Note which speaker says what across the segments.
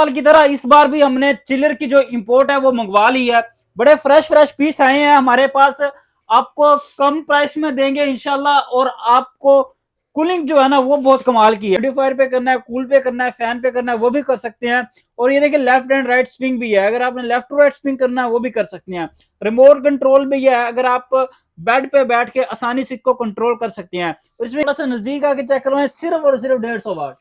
Speaker 1: साल की तरह इस बार भी हमने चिलर की जो इंपोर्ट है वो मंगवा ली है। बड़े फ्रेश पीस आए हैं हमारे पास, आपको कम प्राइस में देंगे इंशाल्लाह। और आपको कूलिंग जो है ना वो बहुत कमाल की है। मॉडिफायर पे करना है, कूल पे करना है, फैन पे करना है, वो भी कर सकते हैं। और ये देखिए लेफ्ट एंड राइट स्विंग भी है, अगर आपने लेफ्ट टू राइट स्विंग करना है वो भी कर सकते हैं। रिमोट कंट्रोल भी है, अगर आप बेड पे बैठ के आसानी से इसको कंट्रोल कर सकते हैं। इसमें थोड़ा सा नजदीक आके चेक करवाएं, सिर्फ और सिर्फ 150 वाट।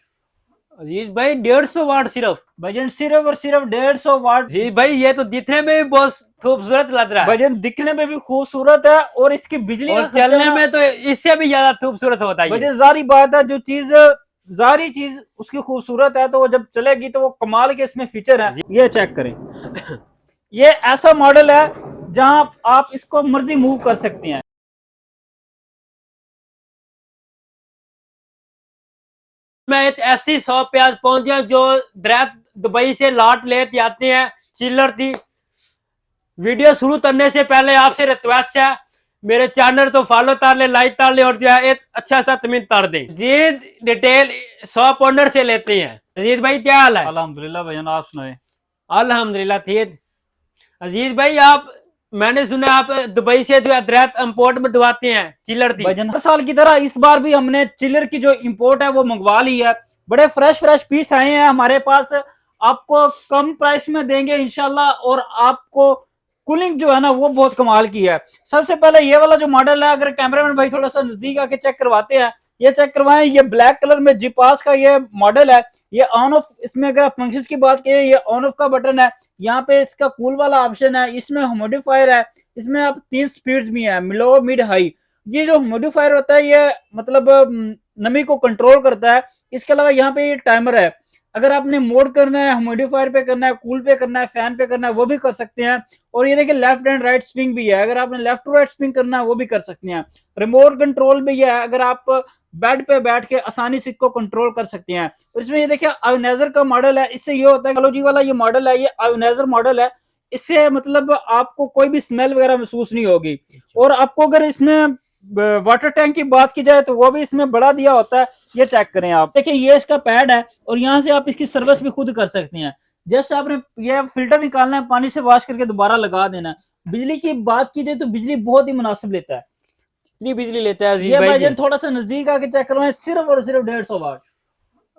Speaker 2: अजीज भाई 150 वाट सिर्फ,
Speaker 1: भजन सिर्फ और सिर्फ 150 वाट।
Speaker 2: जी भाई ये तो दिखने में भी बहुत खूबसूरत लग रहा है,
Speaker 1: भजन दिखने में भी खूबसूरत है और इसकी बिजली
Speaker 2: और चलने में तो इससे भी ज्यादा खूबसूरत होता है।
Speaker 1: भजन जारी बात है, जो चीज जारी चीज उसकी खूबसूरत है तो वो जब चलेगी तो वो कमाल के इसमें फीचर है। ये चेक करें, ये ऐसा मॉडल है जहां आप इसको मर्जी मूव कर सकते हैं।
Speaker 2: मैं एक ऐसी शॉप पे आज पहुंच गया जो डायरेक्ट दुबई से लाट लेते आते हैं चिल्लर थी। वीडियो शुरू करने से पहले आपसे रिक्वेस्ट है, मेरे चैनल तो फॉलो कर ले, लाइक कर ले, और जो है एक अच्छा सा कमेंट कर दे। जी डिटेल शॉप ओनर से लेते हैं। अजीज भाई क्या हाल है?
Speaker 1: अल्हम्दुलिल्लाह भजन, आप सुनाए?
Speaker 2: अल्हम्दुलिल्लाह ठीक। अजीज भाई आप, मैंने सुना आप दुबई से जो है डायरेक्ट इंपोर्ट में दवाते हैं चिल्लर थी।
Speaker 1: भजन हर साल की तरह इस बार भी हमने चिलर की जो इंपोर्ट है वो मंगवा ली है। बड़े फ्रेश पीस आए हैं हमारे पास, आपको कम प्राइस में देंगे इंशाल्लाह। और आपको कूलिंग जो है ना वो बहुत कमाल की है। सबसे पहले ये वाला जो मॉडल है, अगर कैमरामैन भाई थोड़ा सा नजदीक आके चेक करवाते हैं, ये चेक करवाएं। ये ब्लैक कलर में जीपास का ये मॉडल है। ये ऑन ऑफ, इसमें अगर फंक्शंस की बात करें, ये ऑन ऑफ का बटन है, यहाँ पे इसका कूल वाला ऑप्शन है, इसमें ह्यूमिडिफायर है, इसमें आप 3 स्पीड्स भी है, लो मिड हाई। ये जो ह्यूमिडिफायर होता है ये मतलब नमी को कंट्रोल करता है। इसके अलावा यहाँ पे ये टाइमर है, अगर आपने मोड करना है, ह्यूमिडिफायर पे करना है, कूल पे करना है, फैन पे करना है, वो भी कर सकते हैं। और ये देखिए लेफ्ट एंड राइट स्विंग भी है, अगर आपने लेफ्ट टू राइट स्विंग करना है वो भी कर सकते हैं। रिमोट कंट्रोल भी है, अगर आप बेड पे बैठ के आसानी से इसको कंट्रोल कर सकते हैं। और इसमें ये देखिए आयोनाइजर का मॉडल है, इससे ये होता है एलओजी वाला ये मॉडल है, ये आयोनाइजर मॉडल है। इससे मतलब आपको कोई भी स्मेल वगैरह महसूस नहीं होगी। और आपको अगर इसमें वाटर टैंक की बात की जाए तो वो भी इसमें बड़ा दिया होता है। ये चेक करें आप, देखिए ये इसका पैड है और यहाँ से आप इसकी सर्विस भी खुद कर सकते हैं। जैसे आपने ये फिल्टर निकालना है, पानी से वॉश करके दोबारा लगा देना है। बिजली की बात की जाए तो बिजली बहुत ही मुनासिब लेता है।
Speaker 2: कितनी बिजली लेता है अजीज
Speaker 1: ये
Speaker 2: भाई?
Speaker 1: भाईजान थोड़ा सा नजदीक आके चेक करवाएं, सिर्फ और सिर्फ 150 वाट।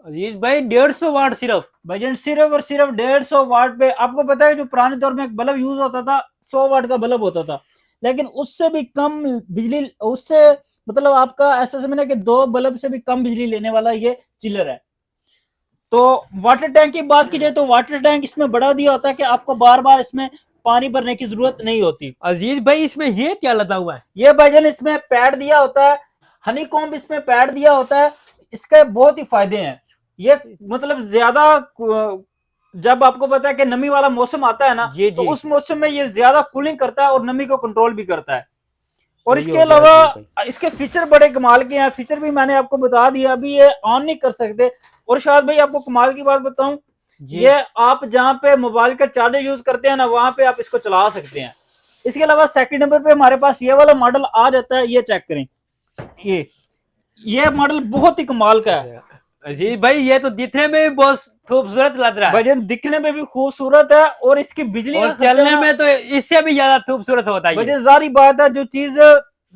Speaker 2: अजीज भाई 150 वाट सिर्फ?
Speaker 1: भाईजान सिर्फ और सिर्फ 150 वाट पे। आपको पता है जो पुराने दौर में एक बल्ब यूज होता था, 100 वाट का बल्ब होता था, लेकिन उससे भी कम बिजली, उससे मतलब आपका ऐसा समझना कि 2 बल्ब से भी कम बिजली लेने वाला ये चिलर है। तो वाटर टैंक की बात की जाए तो वाटर टैंक इसमें बड़ा दिया होता है कि आपको बार बार इसमें पानी भरने की जरूरत नहीं होती।
Speaker 2: अजीज भाई इसमें ये क्या लगा हुआ है?
Speaker 1: ये भाईजान इसमें पैड दिया होता है, हनी कॉम्ब इसमें पैड दिया होता है। इसके बहुत ही फायदे हैं। ये मतलब ज्यादा जब आपको पता है कि नमी वाला मौसम आता है ना, तो उस मौसम में ये ज्यादा कूलिंग करता है और नमी को कंट्रोल भी करता है। और इसके अलावा इसके फीचर बड़े कमाल के हैं। फीचर भी मैंने आपको बता दिया, अभी ये ऑन नहीं कर सकते। और शायद भाई आपको कमाल की बात बताऊं, ये आप जहां पे मोबाइल का चार्जर यूज करते हैं ना, वहां पे आप इसको चला सकते हैं। इसके अलावा सेकंड नंबर पे हमारे पास ये वाला मॉडल आ जाता है। ये चेक करें, ये मॉडल बहुत ही कमाल का है।
Speaker 2: अजीज भाई ये तो दिखने में भी बहुत खूबसूरत लग रहा है।
Speaker 1: भजन दिखने में भी खूबसूरत है और इसकी बिजली
Speaker 2: और चलने में तो इससे भी ज्यादा खूबसूरत होता है।
Speaker 1: भजन जारी बात है, जो चीज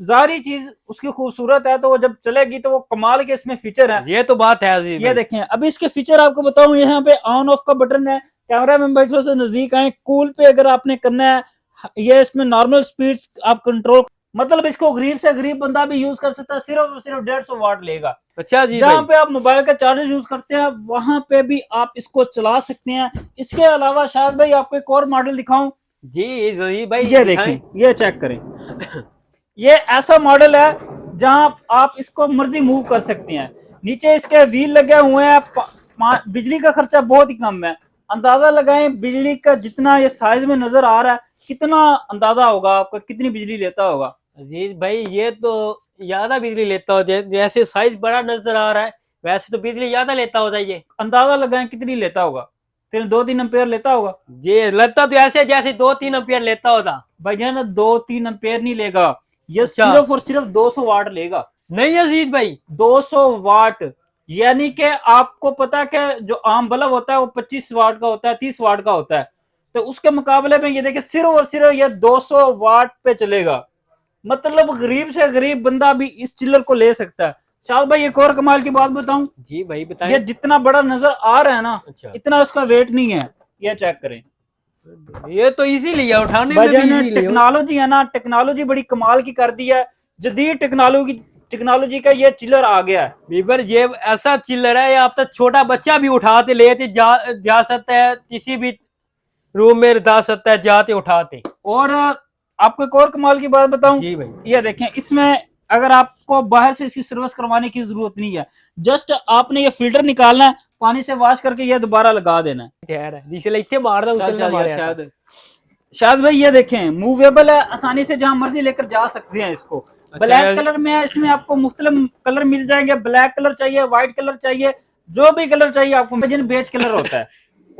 Speaker 1: जारी चीज उसकी खूबसूरत है तो वो जब चलेगी तो वो कमाल के इसमें फीचर है।
Speaker 2: ये तो बात है अजीज।
Speaker 1: ये देखें, अभी इसके फीचर आपको बताऊं, यहाँ पे ऑन ऑफ का बटन है। कैमरा में भाई थोड़ा सा नजदीक आए, कूल पे अगर आपने करना है, ये इसमें नॉर्मल स्पीड्स आप कंट्रोल, मतलब इसको गरीब से गरीब बंदा भी यूज कर सकता है। सिर्फ सिर्फ 150 वाट लेगा।
Speaker 2: अच्छा जी,
Speaker 1: जहाँ पे आप मोबाइल का चार्जर यूज करते हैं वहां पे भी आप इसको चला सकते हैं। इसके अलावा शायद भाई आपको एक और मॉडल दिखाऊं।
Speaker 2: जी भाई
Speaker 1: ये देखें, ये चेक करें, ये ऐसा मॉडल है जहां आप इसको मर्जी मूव कर सकते हैं। नीचे इसके व्हील लगे हुए हैं। बिजली का खर्चा बहुत ही कम है। अंदाजा लगाएं बिजली का, जितना ये साइज में नजर आ रहा है, कितना अंदाजा होगा आपका कितनी बिजली लेता होगा।
Speaker 2: अजीज भाई ये तो ज्यादा बिजली लेता हो, जैसे साइज बड़ा नजर आ रहा है वैसे तो बिजली ज्यादा लेता होता है। ये अंदाजा
Speaker 1: लगाएं कितनी लेता होगा, 2-3 एम्पेयर लेता होगा।
Speaker 2: जी लगता तो ऐसे जैसे 2-3 एम्पेयर लेता होता।
Speaker 1: भाई जान 2-3 एम्पेयर नहीं लेगा, ये सिर्फ और सिर्फ 200 वाट लेगा।
Speaker 2: नहीं अजीज भाई
Speaker 1: 200 वाट। यानी कि आपको पता है कि जो आम बल्ब होता है वो 25 वाट का होता है, 30 वाट का होता है, तो उसके मुकाबले में ये देखिए सिर्फ और सिर्फ ये 200 वाट पे चलेगा। मतलब गरीब से गरीब बंदा भी इस चिल्लर को ले सकता है। शाह भाई एक और कमाल की बात बताऊं,
Speaker 2: जी भाई
Speaker 1: ये
Speaker 2: बताएं।
Speaker 1: जितना बड़ा नजर आ रहा है ना,
Speaker 2: अच्छा,
Speaker 1: इतना उसका वेट नहीं है। ये चेक करें
Speaker 2: ये तो इजीली है, उठाने में भी
Speaker 1: वजन,
Speaker 2: इजीली है।
Speaker 1: टेक्नोलॉजी है ना, टेक्नोलॉजी बड़ी कमाल की कर दी है। जदीद टेक्नोलॉजी का ये चिल्लर आ गया है।
Speaker 2: बीबर ये ऐसा चिल्लर है, ये आप तक छोटा बच्चा भी उठाते लेते जा सकता है, किसी भी रूम में जा सकता है जाते उठाते।
Speaker 1: और आपको एक और कमाल की बात बताऊं,
Speaker 2: जी भाई,
Speaker 1: ये देखें इसमें अगर आपको बाहर से इसकी सर्विस करवाने की जरूरत नहीं है, जस्ट आपने ये फिल्टर निकालना है, पानी से वॉश करके ये दोबारा लगा देना है।
Speaker 2: खैर है जिसे इतने मार दो
Speaker 1: चल चल यार शायद भाई ये देखें मूवेबल है, आसानी से जहां मर्जी लेकर जा सकते हैं इसको। ब्लैक कलर में है, इसमें आपको मुख्तलिफ कलर मिल जाएंगे। ब्लैक कलर चाहिए, व्हाइट कलर चाहिए, जो भी कलर चाहिए आपको, बेज कलर होता है।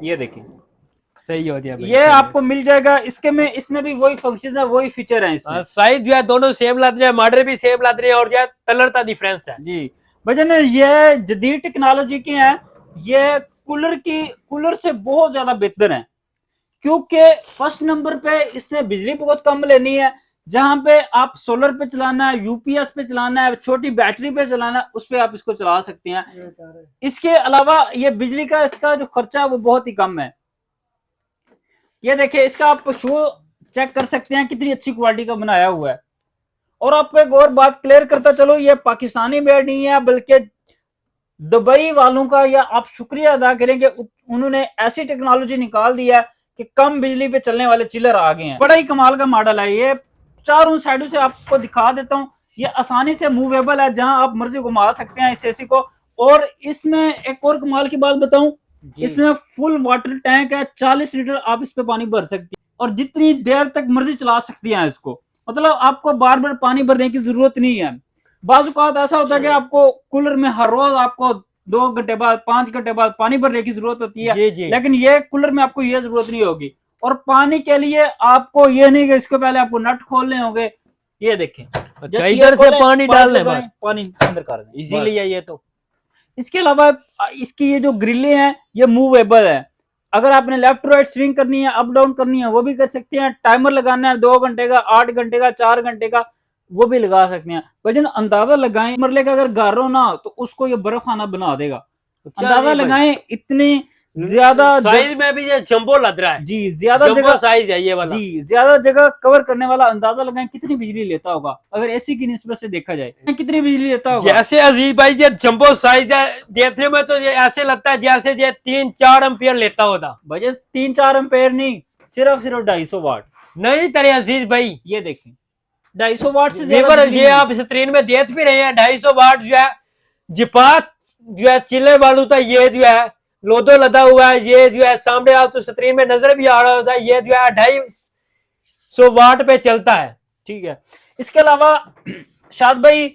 Speaker 1: ये देखिए
Speaker 2: सही हो गया भाई,
Speaker 1: ये आपको मिल जाएगा। इसके में इसमें भी वही फंक्शन है, वही फीचर है इसमें।
Speaker 2: साइज जो है दोनों सेम लग रहे हैं, मॉडल भी सेम लग रहे हैं, और जो है कलर का डिफरेंस है।
Speaker 1: जी भजन, ये जदीद टेक्नोलॉजी के हैं, ये कूलर से बहुत ज्यादा बेहतर है, क्योंकि फर्स्ट नंबर पे इसने बिजली बहुत कम लेनी है। जहां पे आप सोलर पे चलाना है, यूपीएस पे चलाना है, छोटी बैटरी पे चलाना है, उस पे आप इसको चला सकते हैं। इसके अलावा ये बिजली का इसका जो खर्चा है वो बहुत ही कम है। ये देखिए इसका आप शो चेक कर सकते हैं, कितनी अच्छी क्वालिटी का बनाया हुआ है। और आपको एक और बात क्लियर करता चलो, ये पाकिस्तानी मेड नहीं है, बल्कि दुबई वालों का, या आप शुक्रिया अदा करेंगे, उन्होंने ऐसी टेक्नोलॉजी निकाल दी है कि कम बिजली पे चलने वाले चिलर आ गए हैं। बड़ा ही कमाल का मॉडल है ये। चारों साइडों से आपको दिखा देता हूं, ये आसानी से मूवेबल है, जहां आप मर्जी घुमा सकते हैं इस एसी को। और इसमें एक और कमाल की बात बताऊं, इसमें फुल वाटर टैंक है, 40 लीटर आप इस पे पानी भर सकते हैं, और जितनी देर तक मर्जी चला सकती हैं इसको। मतलब आपको बार बार पानी भरने की जरूरत नहीं है। बाज़-औक़ात ऐसा होता है कि आपको कूलर में हर रोज आपको 2 घंटे बाद, 5 घंटे बाद पानी भरने की जरूरत होती है, लेकिन ये कूलर में आपको ये जरूरत नहीं होगी। और पानी के लिए आपको ये नहीं कि इसके पहले आपको नट खोलने होंगे। ये देखें,
Speaker 2: अच्छा, इधर से पानी डालने में
Speaker 1: पानी अंदर कर दें,
Speaker 2: इजीली है ये तो।
Speaker 1: इसके अलावा इसकी ये जो ग्रिलें हैं ये मूवेबल है। अगर आपने लेफ्ट राइट स्विंग करनी है, अप डाउन करनी है, वो भी कर सकते हैं। टाइमर लगाना है 2 घंटे का, 8 घंटे का, 4 घंटे का, वो भी लगा सकते हैं। वजन अंदाजा लगाएं, मरले का अगर घर हो ना तो उसको ये बर्फ खाना बना देगा। अंदाजा लगाएं, इतनी ज्यादा
Speaker 2: साइज में भी ये जंबो लग रहा है।
Speaker 1: जी, ज्यादा जगह
Speaker 2: साइज है ये वाला।
Speaker 1: जी, ज्यादा जगह कवर करने वाला। अंदाजा लगाएं कितनी बिजली लेता होगा अगर एसी की निस्बत से देखा जाए, कितनी बिजली लेता होगा।
Speaker 2: जैसे अजीज भाई ये जंबो साइज है, देखने में तो ये ऐसे लगता है जैसे ये 3-4 एम्पियर लेता होता।
Speaker 1: भाई 3-4 एम्पियर नहीं, सिर्फ 250 वाट।
Speaker 2: नहीं तेरे अजीज भाई,
Speaker 1: ये देखें 250 वाट से
Speaker 2: ज्यादा ये आप स्क्रीन में देख भी रहे हैं। 250 वाट जो है जिपात जो है चिल्ले वालू था, ये जो है लोदो लदा हुआ है। ये जो है सामने आप तो स्क्रीन में नजर भी आ रहा होता है, ये जो है 250 वाट पे चलता है।
Speaker 1: ठीक है, इसके अलावा शाद भाई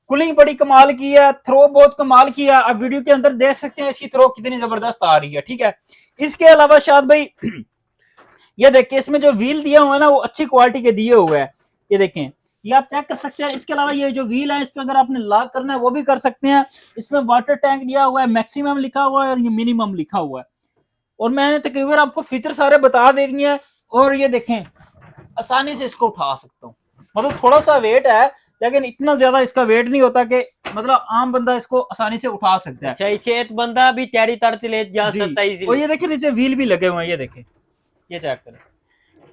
Speaker 1: कूलिंग बड़ी कमाल की है, थ्रो बहुत कमाल की है। आप वीडियो के अंदर देख सकते हैं इसकी थ्रो कितनी जबरदस्त आ रही है। ठीक है, इसके अलावा शाद भाई ये देखिए इसमें जो व्हील दिया हुआ है ना वो अच्छी क्वालिटी के दिए हुए हैं। ये देखें, ये आप चेक कर सकते हैं। इसके अलावा ये जो व्हील है इस पर अगर आपने लॉक करना है वो भी कर सकते हैं। इसमें वाटर टैंक दिया हुआ है, मैक्सिमम लिखा हुआ है और ये मिनिमम लिखा हुआ है। और मैंने तकरीबन आपको फीचर सारे बता दे दिए हैं। और ये देखें आसानी से इसको उठा सकता हूँ, मतलब थोड़ा सा वेट है लेकिन इतना ज्यादा इसका वेट नहीं होता कि मतलब आम बंदा इसको आसानी से उठा सकता है।
Speaker 2: अच्छा, एक बंदा भी तैयारी तरते ले जा सकता है इजीली।
Speaker 1: और ये देखिए नीचे व्हील भी लगे हुए हैं, ये देखें, ये चेक करें।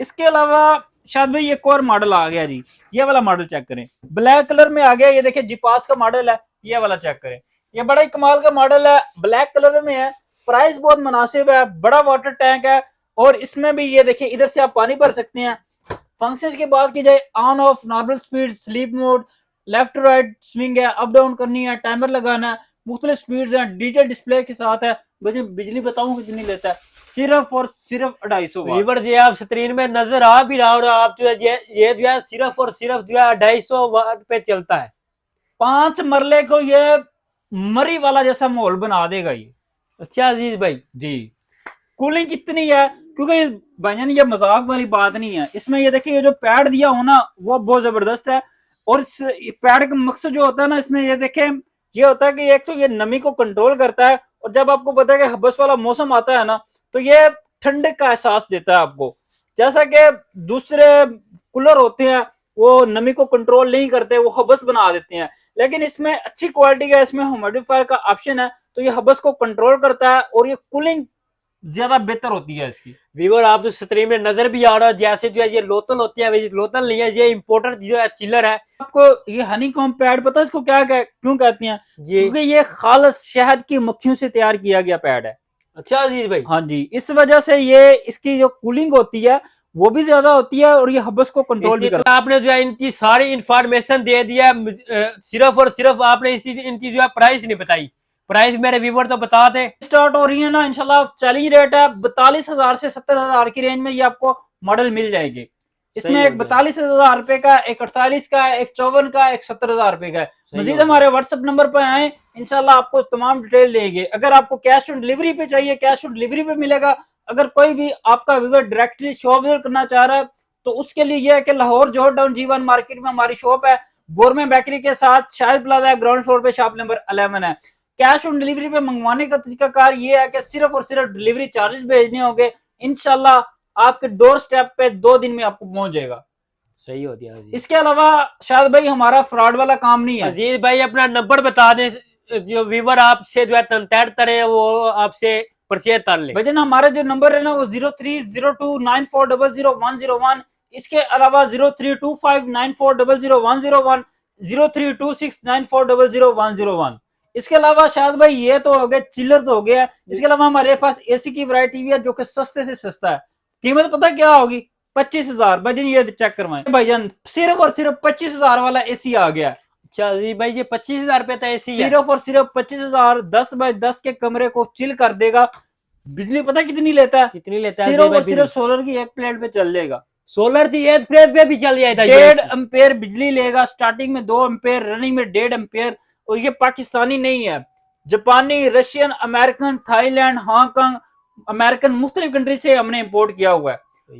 Speaker 1: इसके अलावा शायद भाई एक और मॉडल आ गया जी, ये वाला मॉडल चेक करें, ब्लैक कलर में आ गया। ये देखिए जिपास का मॉडल है, ये वाला चेक करें, ये बड़ा ही कमाल का मॉडल है, ब्लैक कलर में है, प्राइस बहुत मुनासिब है, बड़ा वाटर टैंक है। और इसमें भी ये देखिए इधर से आप पानी भर सकते हैं। फंक्शंस की बात की जाए, on off, normal speed, sleep mode, left right swing है, अप डाउन करनी है, टाइमर लगाना है, मुख्तलिफ स्पीड है, डिजिटल डिस्प्ले के साथ है। मुझे बिजली बताऊं कितनी लेता है, सिर्फ और सिर्फ 250 वाट।
Speaker 2: ये आप स्क्रीन में नजर आ भी रहा हो, आप जो है ये जो है सिर्फ और सिर्फ जो है 250 वाट पे चलता है।
Speaker 1: 5 मरले को ये मरी वाला जैसा माहौल बना देगा ये।
Speaker 2: अच्छा अजीज भाई जी,
Speaker 1: कूलिंग कितनी है, क्योंकि भाईजान ये मजाक वाली बात नहीं है। इसमें ये देखिए ये जो पैड दिया हो ना वो बहुत जबरदस्त है। और इस पैड का मकसद जो होता है ना, इसमें ये देखें ये होता है कि एक तो ये नमी को कंट्रोल करता है, और जब आपको पता है कि हबस वाला मौसम आता है ना, तो ये ठंडक का एहसास देता है आपको। जैसा कि दूसरे कूलर होते हैं वो नमी को कंट्रोल नहीं करते, वो हबस बना देते हैं, लेकिन इसमें अच्छी क्वालिटी का इसमें ह्यूमिडिफायर का ऑप्शन है, तो ये हबस को कंट्रोल करता है और ये कूलिंग ज्यादा बेहतर होती है इसकी।
Speaker 2: व्यूअर आप तो स्क्रीन में नजर भी आ रहा है जैसे जो है ये लोतल होती है, लोतल नहीं है, ये इम्पोर्टेड जो है चिलर है।
Speaker 1: आपको ये हनी कॉम्ब पैड पता है इसको क्यों कहती हैं?
Speaker 2: जी
Speaker 1: क्योंकि ये खालस शहद की मक्खियों से तैयार किया गया पैड है।
Speaker 2: अच्छा अजीज भाई।
Speaker 1: हाँ जी, इस वजह से ये इसकी जो कूलिंग होती है वो भी ज्यादा होती है और ये हबस को कंट्रोल भी
Speaker 2: तो
Speaker 1: करता
Speaker 2: आपने जो है इनकी सारी इंफॉर्मेशन दे दिया, सिर्फ और सिर्फ आपने इनकी जो है प्राइस नहीं बताई। प्राइस मेरे व्यूअर तो बता दे।
Speaker 1: स्टार्ट हो रही है ना इंशाल्लाह, चैलेंज रेट है 42,000 से 70,000 की रेंज में ये आपको मॉडल मिल जाएगी। इसमें एक 42,000 रुपए का, एक 48 का, एक 54 का, एक 70,000 रुपए का है। मजीद हमारे व्हाट्सएप नंबर पर आए, इंशाल्लाह आपको तमाम डिटेल देंगे। अगर आपको कैश ऑन डिलीवरी पे चाहिए, कैश ऑन डिलीवरी पे मिलेगा। अगर कोई भी आपका व्यूअर डायरेक्टली शॉप विजिट करना चाह रहा है तो उसके लिए यह है कि लाहौर जोहर टाउन G1 मार्केट में हमारी शॉप है, गोरमे बेकरी के साथ शाहिद प्लाजा ग्राउंड फ्लोर पे, शॉप नंबर 11 है। कैश ऑन डिलीवरी पे मंगवाने का तरीकाकार ये है कि सिर्फ और सिर्फ डिलीवरी चार्जेस भेजने होंगे, इंशाल्लाह आपके डोर स्टेप पे 2 दिन में आपको पहुंच जाएगा।
Speaker 2: सही हो गया।
Speaker 1: इसके अलावा शायद भाई हमारा फ्रॉड वाला काम नहीं है।
Speaker 2: अजीज भाई अपना नंबर बता दें, जो व्यूअर आपसे जो है कांटेक्ट करें वो आपसे परचेज कर ले।
Speaker 1: भजन हमारा जो नंबर है ना वो 030294000101, इसके अलावा 032594000101, 032694000101। इसके अलावा शायद भाई ये तो हो गए चिल्लर हो गया। इसके अलावा हमारे पास एसी की वैरायटी भी है जो कि सस्ते से सस्ता है। कीमत पता क्या होगी? 25,000। भाईजान ये चेक करवाएं भाईजान, सिर्फ और सिर्फ 25,000 वाला एसी आ गया।
Speaker 2: अच्छा जी भाई ये 25,000 रुपए का एसी है?
Speaker 1: सिर्फ और सिर्फ 25,000, 10 बाय 10 के कमरे को चिल कर देगा। बिजली पता कितनी लेता है?
Speaker 2: कितनी लेता है?
Speaker 1: सिर्फ और सिर्फ सोलर की एक प्लेट पे चल लेगा।
Speaker 2: सोलर की एक प्लेट पे भी चल जाएगा।
Speaker 1: 1.5 एम्पेयर बिजली लेगा, स्टार्टिंग में 2 एम्पेयर, रनिंग में 1.5 एम्पेयर। और ये पाकिस्तानी नहीं है, जापानी, Russian, American, Thailand, Hong Kong, American, मुख्तलिफ कंट्री से हमने इंपोर्ट किया हुआ है।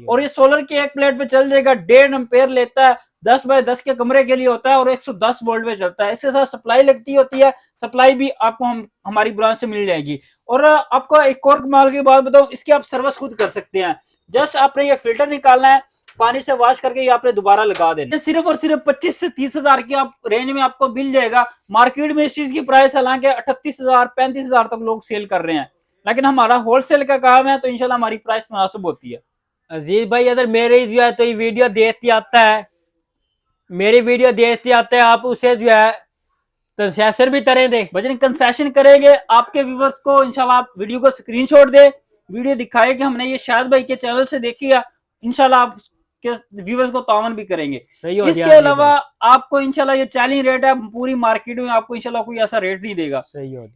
Speaker 1: और ये सोलर की एक प्लेट पे चल जाएगा, 1.5 एम्पेयर लेता है, 10 बाय 10 के कमरे के लिए होता है और 110 वोल्ट पे चलता है। इसके साथ सप्लाई लगती होती है, सप्लाई भी आपको हमारी ब्रांच से मिल जाएगी। और आपको एक और कमाल की बात बताऊं, इसकी आप सर्विस खुद कर सकते हैं। जस्ट आपने ये फिल्टर निकालना है, पानी से वॉश करके ये आपने दोबारा लगा देना। सिर्फ और सिर्फ 25 से 30,000 की आप रेंज में आपको मिल जाएगा। मार्केट में इस चीज की प्राइस हालांकि 38,000 35,000 तक लोग सेल कर रहे हैं, लेकिन हमारा होलसेल का काम है तो इंशाल्लाह हमारी प्राइस मुनासिब होती है।
Speaker 2: अजीज भाई अगर मेरे जो है तो ये वीडियो देखते आता है, मेरी वीडियो देखते आते हैं, आप उसे जो है कंसेशन भी करें दे।
Speaker 1: भजन कंसेशन करेंगे आपके व्यूवर्स को, इंशाल्लाह आप वीडियो को स्क्रीनशॉट दे, वीडियो दिखाए कि हमने ये शाहिद भाई के चैनल से देखी है, इंशाल्लाह आप के व्यूवर्स को तावन भी करेंगे। इसके अलावा आपको इंशाल्लाह ये चैलेंज रेट है, पूरी मार्केट में आपको इंशाल्लाह कोई ऐसा रेट नहीं देगा।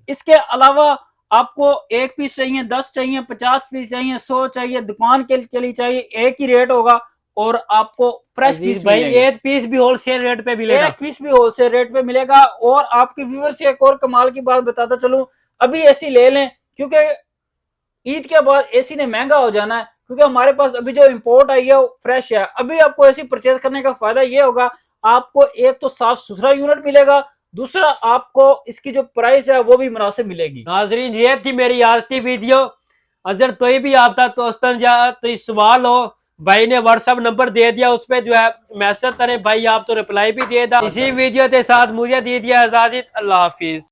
Speaker 1: इसके अलावा आपको 1 पीस चाहिए, 10 चाहिए, 50 पीस चाहिए, 100 चाहिए, दुकान के लिए चाहिए, एक ही रेट होगा और आपको फ्रेश पीस
Speaker 2: भाई एक पीस भी होलसेल रेट पे मिलेगा।
Speaker 1: एक पीस भी होलसेल रेट पे मिलेगा। और आपके व्यूअर्स से एक और कमाल की बात बताता चलूं, अभी एसी ले लें क्योंकि ईद के बाद एसी ने महंगा हो जाना है, क्योंकि हमारे पास अभी जो इंपोर्ट आई है वो फ्रेश है। अभी आपको एसी परचेज करने का फायदा ये होगा, आपको एक तो साफ सुथरा यूनिट मिलेगा, दूसरा आपको इसकी जो प्राइस है वो भी मुनासिब मिलेगी।
Speaker 2: नाजरीन ये थी मेरी आज की वीडियो। अगर कोई भी आपका दोस्तन या तो सवाल हो, भाई ने व्हाट्सएप नंबर दे दिया, उस पर जो है मैसेज करें, भाई आप तो रिप्लाई भी दे दा। इसी वीडियो के साथ मुझे दे दिया इजाजत। अल्लाह हाफिज।